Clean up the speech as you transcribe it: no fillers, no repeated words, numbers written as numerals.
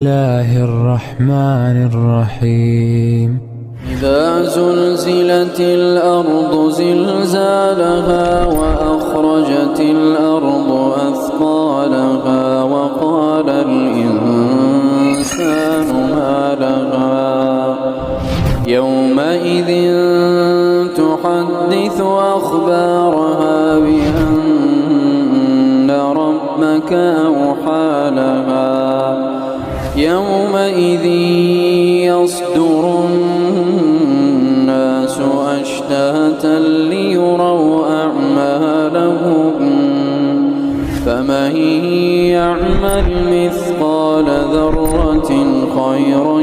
الله الرحمن الرحيم. إذا زلزلت الأرض زلزالها وأخرجت الأرض أثقالها وقال الإنسان ما لها يومئذ تحدث أخبارها بأن ربك أوحى لها يومئذ يصدر الناس أشتاتا ليروا أعمالهم فمن يعمل مثقال ذرة خيرا